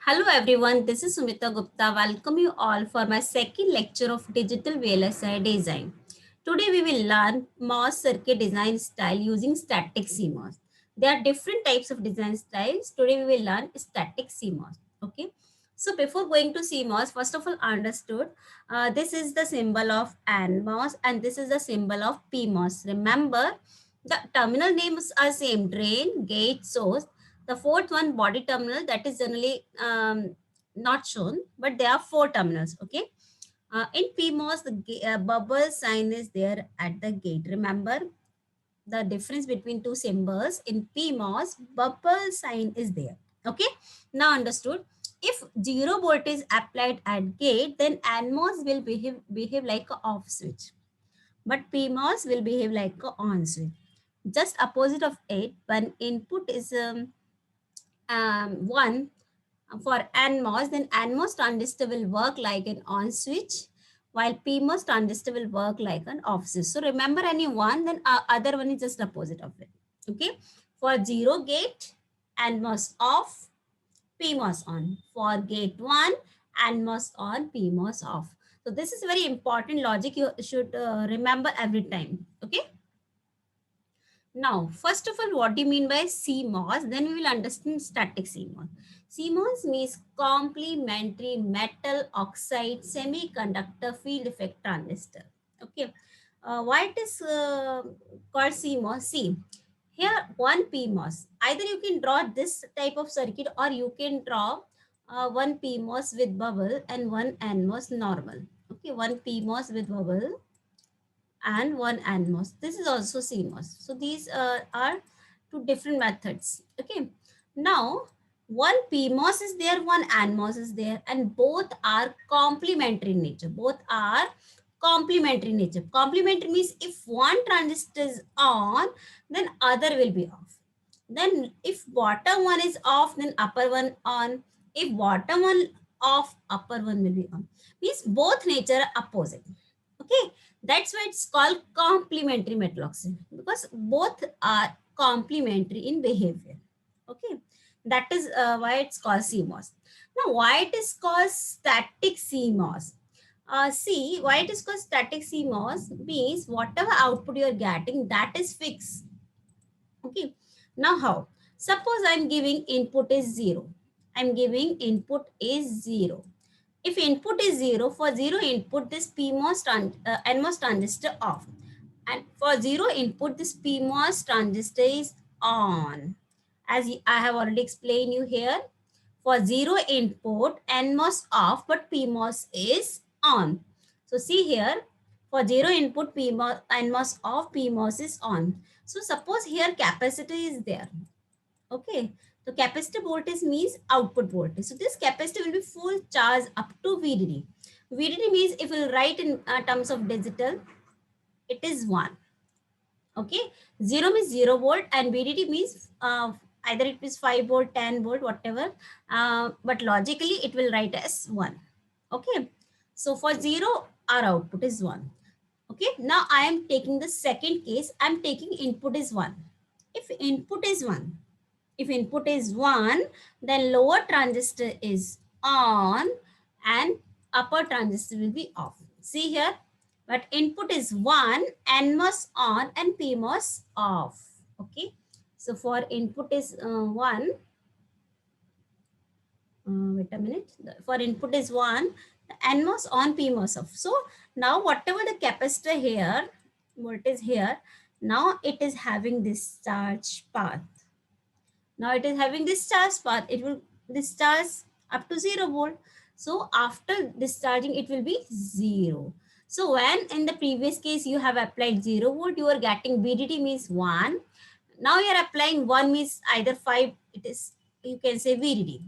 Hello everyone, this is Sumita Gupta. Welcome you all for my second lecture of Digital VLSI Design. Today we will learn MOS circuit design style using static CMOS. There are different types of design styles. Today we will learn static CMOS. Okay. So before going to CMOS, first of all understood, this is the symbol of NMOS and this is the symbol of PMOS. Remember, the terminal names are same: drain, gate, source. The fourth one, body terminal, that is generally not shown, but there are four terminals. Okay. In PMOS, the bubble sign is there at the gate. Remember the difference between two symbols. In PMOS, bubble sign is there. Okay. Now understood. If 0 volt is applied at gate, then NMOS will behave like a off switch, but PMOS will behave like a on switch. Just opposite of it, when input is 1 for NMOS, then NMOS transistor will work like an on switch, while PMOS transistor will work like an off switch. So remember any one, then other one is just opposite of it. Okay. For 0 gate, NMOS off, PMOS on. For gate 1, NMOS on, PMOS off. So this is very important logic you should remember every time. Okay. Now, first of all, what do you mean by CMOS? Then we will understand static CMOS. CMOS means complementary metal oxide semiconductor field effect transistor. Okay. Why it is called CMOS? See, here one PMOS. Either you can draw this type of circuit or you can draw one PMOS with bubble and one NMOS normal. Okay, one PMOS with bubble and one NMOS. This is also CMOS. So these are two different methods. Okay. Now, one PMOS is there, one NMOS is there, and both are complementary in nature. Both are complementary in nature. Complementary means if one transistor is on, then other will be off. Then if bottom one is off, then upper one on. If bottom one off, upper one will be on. Means both nature are opposite. Okay, that's why it's called complementary metal oxide, because both are complementary in behavior. Okay, that is why it's called CMOS. Now, why it is called static CMOS? See, why it is called static CMOS means whatever output you are getting, that is fixed. Okay, now how? Suppose I'm giving input is 0. I'm giving input is 0. If input is 0, for 0 input, this NMOS transistor off. And for 0 input, this PMOS transistor is on. As I have already explained you here, for 0 input, NMOS off, but PMOS is on. So see here, for 0 input, PMOS, NMOS off, PMOS is on. So suppose here capacitor is there. Okay, so capacitor voltage means output voltage. So this capacitor will be full charge up to VDD. VDD means if we write in terms of digital, it is 1. Okay, 0 means 0 volt and VDD means either it is 5 volt, 10 volt, whatever. But logically it will write as 1. Okay, so for 0, our output is 1. Okay, now I am taking the second case. I am taking input is 1. If input is 1, if input is 1, then lower transistor is on and upper transistor will be off. See here, but input is 1, NMOS on and PMOS off. Okay, so for input is 1, wait a minute, for input is 1, NMOS on, PMOS off. So now whatever the capacitor here, voltage here, now it is having this charge path. Now it is having this charge path. It will discharge up to 0 volt. So after discharging, it will be 0. So when in the previous case you have applied 0 volt, you are getting VDD means 1. Now you are applying 1 means either 5, it is, you can say VDD.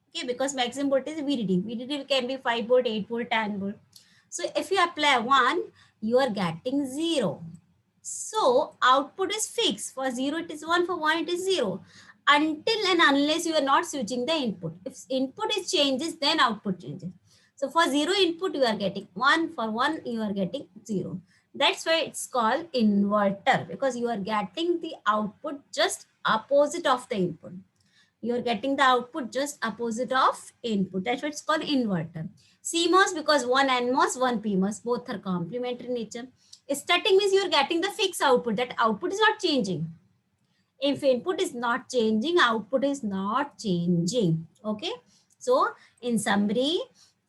Okay, because maximum voltage is VDD. VDD can be 5 volt, 8 volt, 10 volt. So if you apply 1, you are getting 0. So output is fixed. For 0 it is 1, for 1 it is 0. Until and unless you are not switching the input. If input is changes, then output changes. So for 0 input you are getting 1, for 1 you are getting 0. That's why it's called inverter, because you are getting the output just opposite of the input. You're getting the output just opposite of input. That's why it's called inverter. CMOS because one NMOS, one PMOS, both are complementary in nature. Static means you're getting the fixed output. That output is not changing. If input is not changing, output is not changing. Okay. So in summary,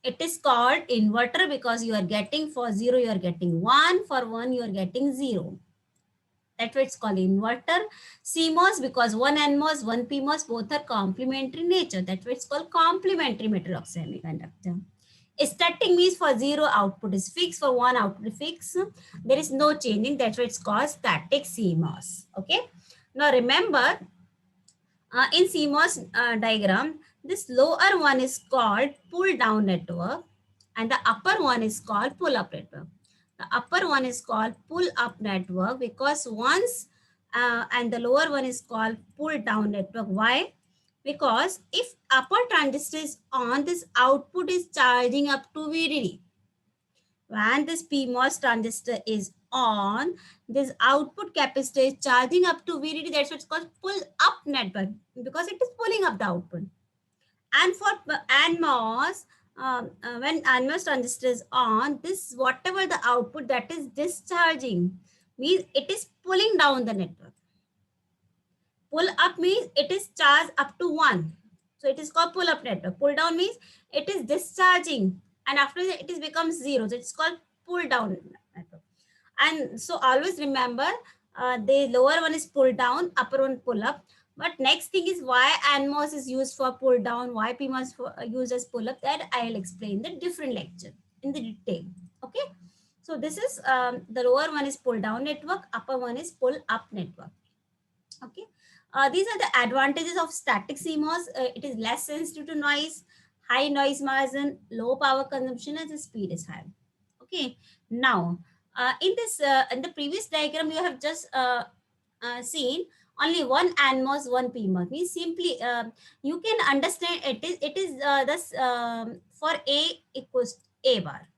it is called inverter because you are getting for 0, you are getting 1. For 1, you are getting 0. That's why it's called inverter. CMOS because one NMOS, one PMOS, both are complementary in nature. That's why it's called complementary metal oxide semiconductor. Static means for 0 output is fixed, for 1 output is fixed. There is no changing. That's why it's called static CMOS. Okay. Now remember, in CMOS diagram, this lower one is called pull down network and the upper one is called pull up network. The upper one is called pull up network because once and the lower one is called pull down network. Why? Because if upper transistor is on, this output is charging up to VDD. When this PMOS transistor is on, this output capacitor is charging up to VDD. That's what it's called pull up network because it is pulling up the output. And for NMOS, when NMOS transistor is on, this whatever the output that is discharging means it is pulling down the network. Pull up means it is charged up to 1. So it is called pull up network. Pull down means it is discharging and after that it is becomes 0. So it's called pull down network. And so always remember the lower one is pull down, upper one pull up. But next thing is why NMOS is used for pull down, why PMOS for, used as pull up, that I'll explain the different lecture in the detail. Okay. So this is the lower one is pull down network, upper one is pull up network. Okay. These are the advantages of static CMOS. It is less sensitive to noise, high noise margin, low power consumption, and the speed is high. Okay. Now, in the previous diagram, you have just seen only one NMOS, one PMOS. Means simply, you can understand it is this for A equals A bar.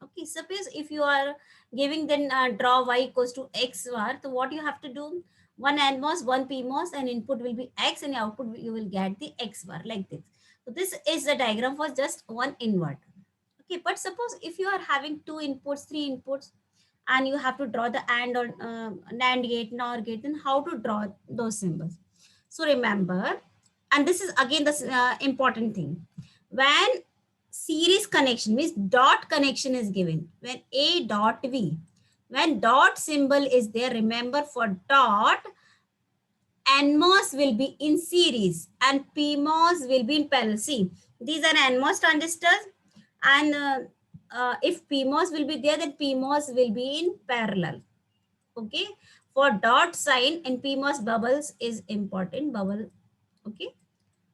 Okay. Suppose if you are giving then draw Y equals to X bar, so what you have to do? One NMOS, one PMOS, and input will be X, and output you will get the X bar like this. So this is the diagram for just one inverter. Okay, but suppose if you are having two inputs, three inputs, and you have to draw the AND or NAND gate, NOR gate, then how to draw those symbols? So remember, and this is again the important thing. When series connection means dot connection is given, when A dot V, when dot symbol is there, remember for dot, NMOS will be in series and PMOS will be in parallel. See, these are NMOS transistors and if PMOS will be there, then PMOS will be in parallel. Okay. For dot sign in PMOS, bubbles is important. Bubble. Okay.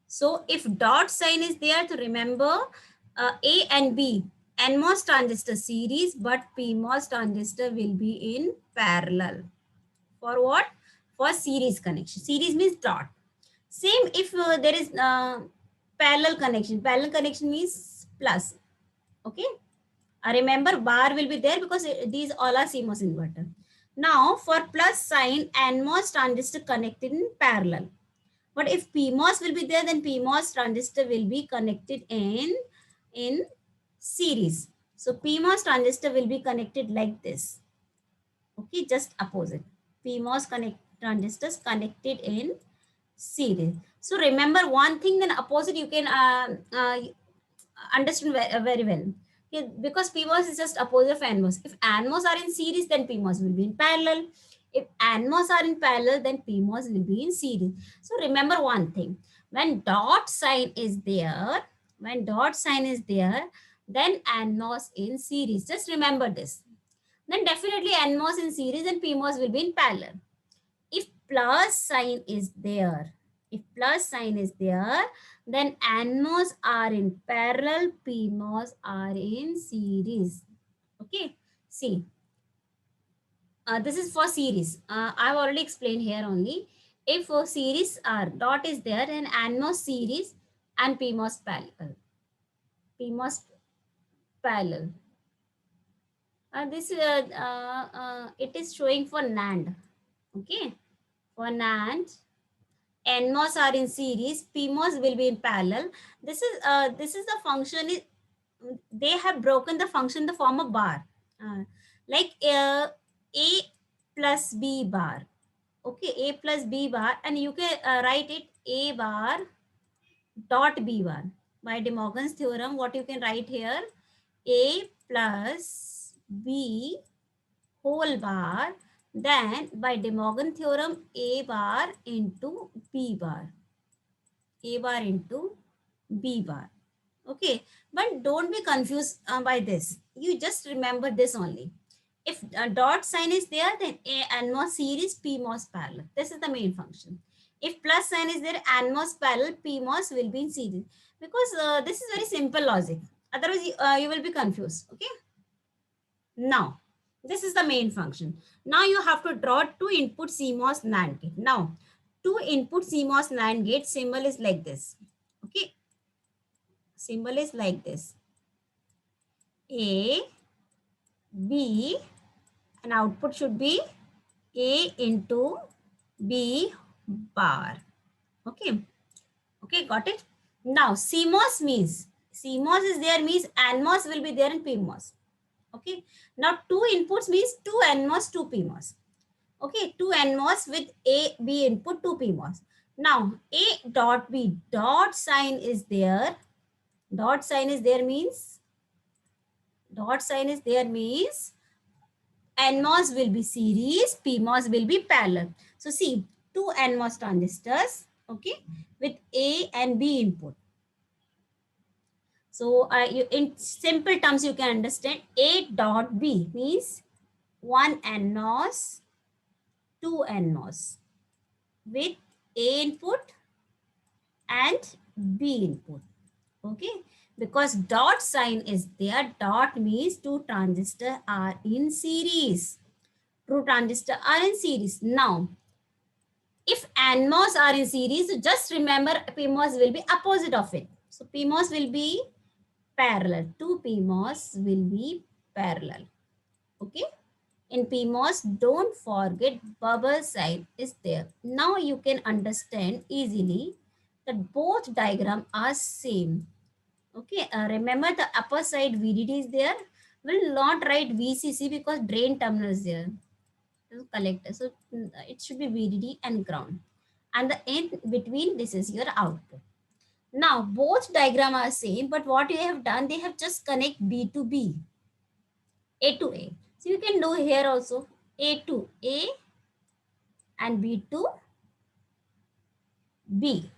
So if dot sign is there, to remember A and B, NMOS transistor series, but PMOS transistor will be in parallel. For what? For series connection. Series means dot. Same if there is parallel connection. Parallel connection means plus. Okay. Remember bar will be there because these all are CMOS inverter. Now for plus sign, NMOS transistor connected in parallel. But if PMOS will be there, then PMOS transistor will be connected in series. So PMOS transistor will be connected like this. Okay, just opposite. PMOS transistors connected in series. So remember one thing, then opposite you can understand very well. Okay, because PMOS is just opposite of NMOS. If NMOS are in series, then PMOS will be in parallel. If NMOS are in parallel, then PMOS will be in series. So remember one thing. When dot sign is there, then NMOS in series. Just remember this. Then definitely NMOS in series and PMOS will be in parallel. If plus sign is there, then NMOS are in parallel, PMOS are in series. Okay, see, this is for series. I've already explained here only. If for series are dot is there, then NMOS series and PMOS parallel. PMOS parallel. This it is showing for NAND. Okay, for NAND NMOS are in series, PMOS will be in parallel. This is the function is, they have broken the function in the form of bar, like A plus B bar. Okay, A plus B bar, and you can write it A bar dot B bar. By De Morgan's theorem, what you can write here, A plus B whole bar, then by De Morgan theorem, A bar into B bar. A bar into B bar. Okay, but don't be confused by this. You just remember this only. If a dot sign is there, then A NMOS series, PMOS parallel. This is the main function. If plus sign is there, NMOS parallel, PMOS will be in series. Because this is very simple logic. Otherwise, you will be confused. Okay. Now, this is the main function. Now you have to draw two input CMOS NAND gate. Now, two input CMOS NAND gate symbol is like this. Okay. Symbol is like this. A, B, and output should be A into B bar. Okay. Okay, got it? Now, CMOS is there means NMOS will be there in PMOS. Okay. Now, two inputs means two NMOS, two PMOS. Okay, two NMOS with A, B input, two PMOS. Now, A dot B dot sign is there. Dot sign is there means NMOS will be series, PMOS will be parallel. So see, two NMOS transistors, okay, with A and B input. So in simple terms, you can understand A dot B means one NMOS, two NMOS with A input and B input. Okay, because dot sign is there, dot means two transistors are in series. Two transistors are in series. Now, if NMOS are in series, so just remember PMOS will be opposite of it. So PMOS will be parallel. Two PMOS will be parallel. Okay. In PMOS, don't forget bubble sign is there. Now you can understand easily that both diagram are same. Okay, remember the upper side VDD is there. Will not write VCC because drain terminal is there. Collector. So it should be VDD and ground. And the in between, this is your output. Now, both diagram are same, but what you have done, they have just connect B to B, A to A. So you can do here also A to A and B to B.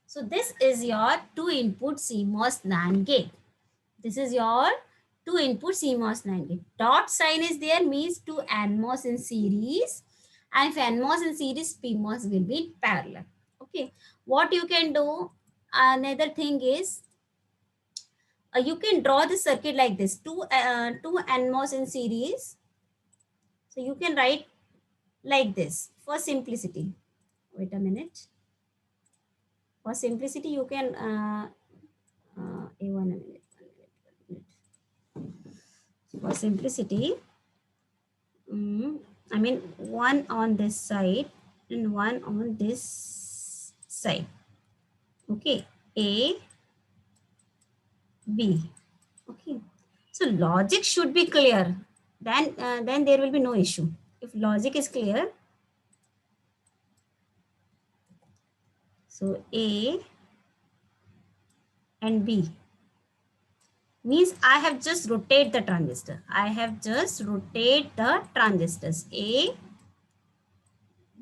So this is your two input CMOS NAND gate. This is your two input CMOS NAND gate. Dot sign is there means two NMOS in series. And if NMOS in series, PMOS will be in parallel. Okay. What you can do, another thing is, you can draw the circuit like this. Two NMOS in series. So you can write like this for simplicity. Wait a minute. For simplicity, you can, one minute. For simplicity, I mean one on this side and one on this side. Okay, A, B. Okay, so logic should be clear. Then there will be no issue. If logic is clear, so A and B means I have just rotate the transistor. I have just rotate the transistors A,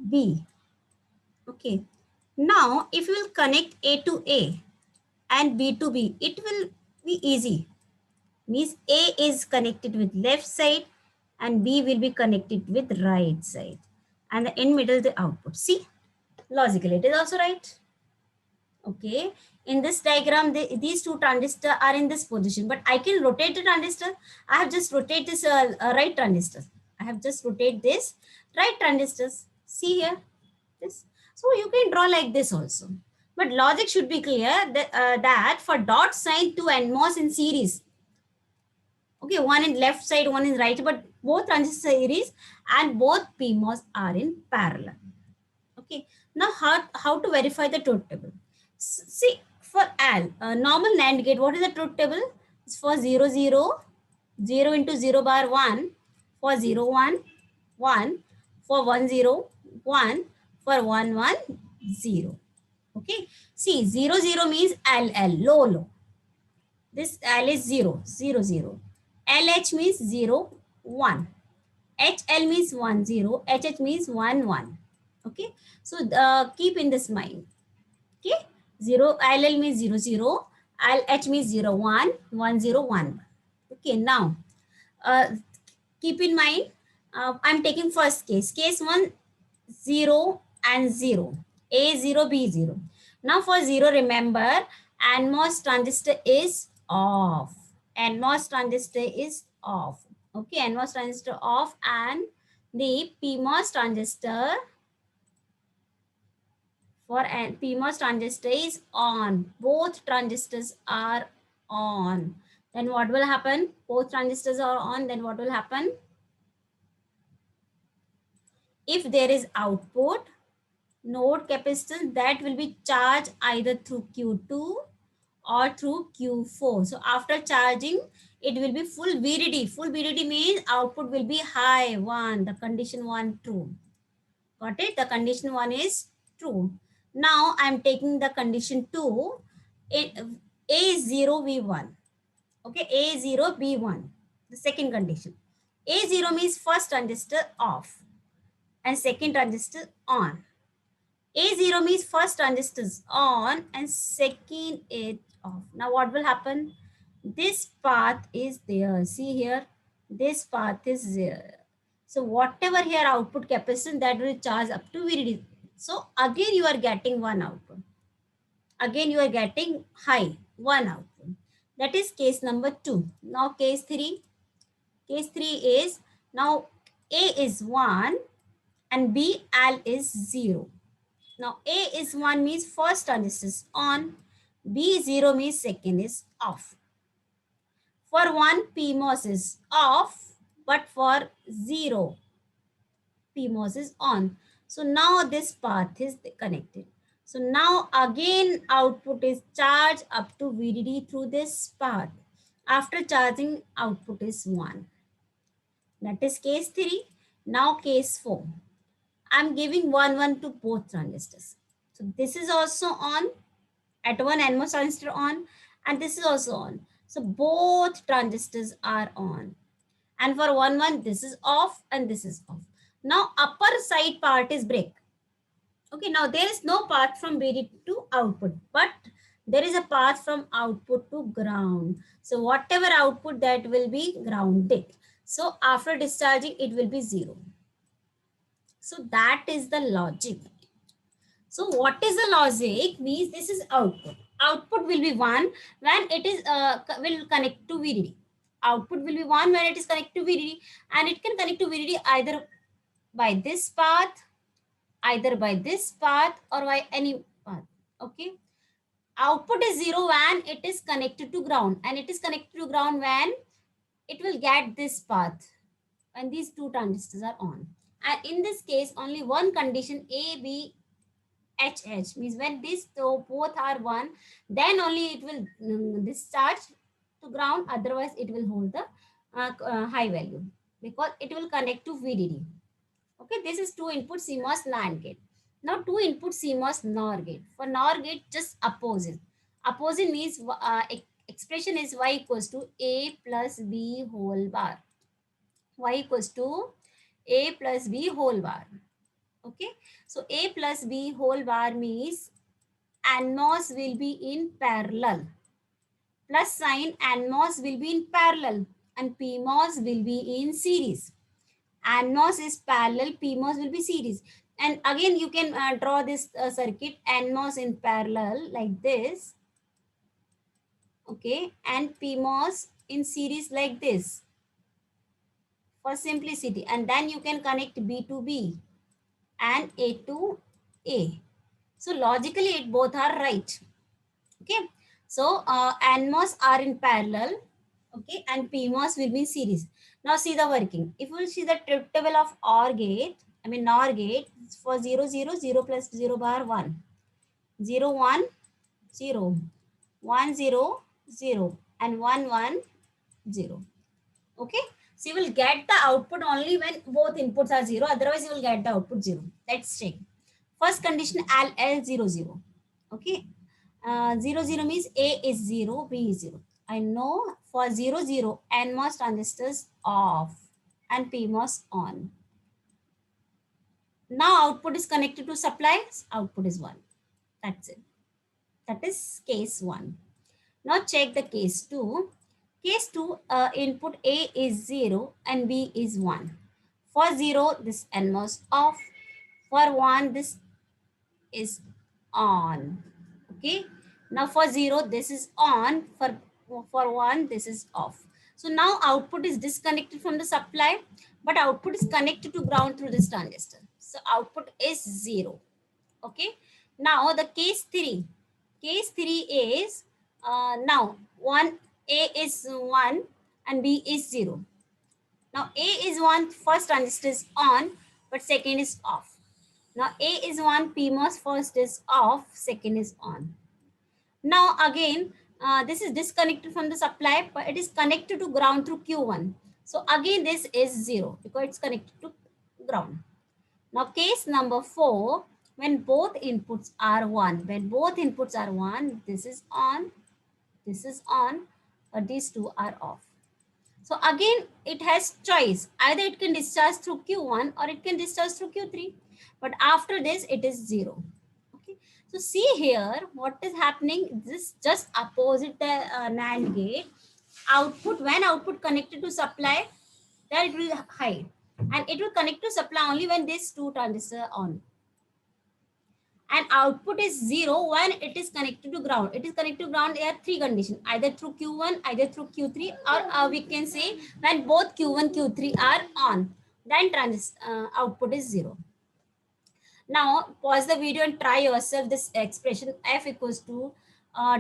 B. Okay. Now, if you will connect A to A and B to B, it will be easy. Means A is connected with left side and B will be connected with right side. And in middle, the output. See, logically, it is also right. Okay. In this diagram, these two transistors are in this position, but I can rotate the transistor. I have just rotate this right transistor. I have just rotate this right transistors. See here, this. So you can draw like this also. But logic should be clear that for dot sign two NMOS in series. Okay, one in left side, one in right, but both transistor series and both PMOS are in parallel. Okay. Now, how to verify the truth table? See, for AL, normal NAND gate, what is the truth table? It's for 0, 0, 0 into 0 bar 1, for 0, 1, 1, for 1, 0, 1, for 1, 1, 0. Okay. See, 0, 0 means LL, low, low. This L is 0, 0, 0. LH means 0, 1. HL means 1, 0. HH means 1, 1. Okay. So keep in this mind. Okay. 0, LL means 0, 0. LH means 0, 1, 1, 0, 1. Okay. Now, uh, keep in mind, I'm taking first case. Case 1, 0 and 0. A 0, B 0. Now for 0, remember, NMOS transistor is off. NMOS transistor is off. Okay, NMOS transistor off, and the PMOS transistor for PMOS transistor is on. Both transistors are on. Then what will happen? Both transistors are on. Then what will happen? If there is output, node capacitance, that will be charged either through Q2 or through Q4. So after charging, it will be full VDD. Full VDD means output will be high, 1. The condition 1 true. Got it? The condition 1 is true. Now I am taking the condition 2. A 0, V1. Okay, A 0, B1. The second condition. A 0 means first transistor off and second transistor on. A0 means first transistor is on and second is off. Now what will happen? This path is there. See here, this path is there. So whatever here output capacitance, that will charge up to VDD. So again you are getting one output. Again you are getting high, one output. That is case number 2. Now case 3. Case 3 is, now A is 1 and B, L is 0. Now A is 1 means first transistor is on, B 0 means second is off. For 1, PMOS is off, but for 0, PMOS is on. So now this path is connected. So now again output is charged up to VDD through this path. After charging, output is 1. That is case 3. Now case 4. I'm giving 1, 1 to both transistors. So this is also on, at one NMOS transistor on, and this is also on. So both transistors are on. And for 1, 1, this is off and this is off. Now upper side part is break. Okay, now there is no path from VDD to output, but there is a path from output to ground. So whatever output, that will be grounded. So after discharging, it will be 0. So that is the logic. So what is the logic? Means this is output. Output will be 1 when it is will connect to VDD. Output will be 1 when it is connected to VDD, and it can connect to VDD either by this path, either by this path, or by any path. Okay. Output is 0 when it is connected to ground, and it is connected to ground when it will get this path, and these two transistors are on. And in this case, only one condition, A, B, HH, means when these two both are 1, then only it will discharge to ground, otherwise it will hold the high value because it will connect to VDD. Okay, this is 2 input CMOS NAND gate. Now 2 input CMOS NOR gate. For NOR gate, just opposite. Opposite means expression is Y equals to A plus B whole bar. Y equals to A plus B whole bar. Okay, so A plus B whole bar means NMOS will be in parallel. Plus sign, NMOS will be in parallel and PMOS will be in series. NMOS is parallel, PMOS will be series. And again, you can draw this circuit, NMOS in parallel like this. Okay, and PMOS in series like this for simplicity. And then you can connect B to B and A to A. So logically, it both are right. Okay. So NMOS are in parallel. Okay. And PMOS will be in series. Now see the working. If we see the truth table of OR gate, I mean NOR gate, for 0, 0, 0 plus 0 bar 1, 0, 1, 0, 1, 0, 0, and 1, 1, 0. Okay. So you will get the output only when both inputs are 0. Otherwise, you will get the output 0. Let's check. First condition L 0, 0. Okay. 0, 0 means A is 0, B is 0. I know for 0, 0, NMOS transistors off and PMOS on. Now output is connected to supply. Output is 1. That's it. That is case 1. Now check the case 2. Case 2, input A is 0 and B is 1. For 0, this NMOS off. For 1, this is on. Okay. Now for 0, this is on. For 1, this is off. So now output is disconnected from the supply, but output is connected to ground through this transistor. So output is 0. Okay. Now the case 3. Case 3 is now 1, A is 1 and B is 0. Now A is 1, first transistor is on, but second is off. Now A is 1, PMOS first is off, second is on. Now again, this is disconnected from the supply, but it is connected to ground through Q1. So again, this is 0 because it's connected to ground. Now case number 4, when both inputs are 1, this is on, but these two are off. So again, it has choice. Either it can discharge through Q1 or it can discharge through Q3. But after this, it is 0. Okay. So see here, what is happening? This just opposite the NAND gate. Output, when output connected to supply, then it will hide. And it will connect to supply only when these two transistors are on. And output is 0 when it is connected to ground. It is connected to ground. There are 3 conditions, either through Q1, either through Q3, or we can say when both Q1, Q3 are on, then output is 0. Now pause the video and try yourself this expression F equals to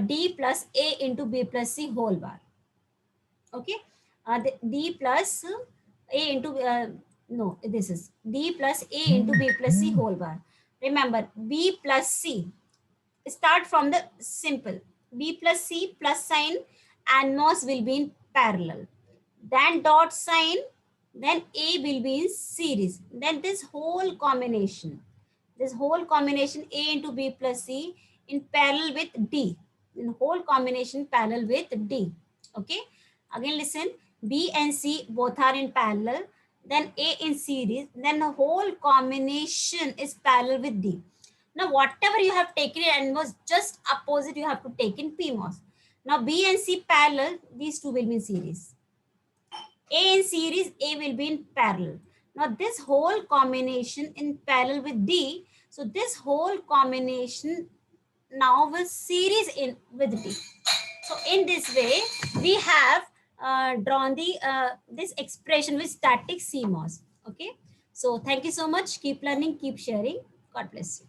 D plus A into B plus C whole bar. Okay. D plus A into, no, this is D plus A into B plus C whole bar. Remember, B plus C, start from the simple. B plus C plus sign and NMOS will be in parallel. Then dot sign, then A will be in series. Then this whole combination A into B plus C in parallel with D. In whole combination parallel with D. Okay. Again listen, B and C both are in parallel. Then A in series. Then the whole combination is parallel with D. Now, whatever you have taken in NMOS, just opposite you have to take in PMOS. Now, B and C parallel, these two will be in series. A in series, A will be in parallel. Now, this whole combination in parallel with D. So, this whole combination now will series in with D. So, in this way, we have drawn the this expression with static CMOS. Okay. So, thank you so much. Keep learning, keep sharing. God bless you.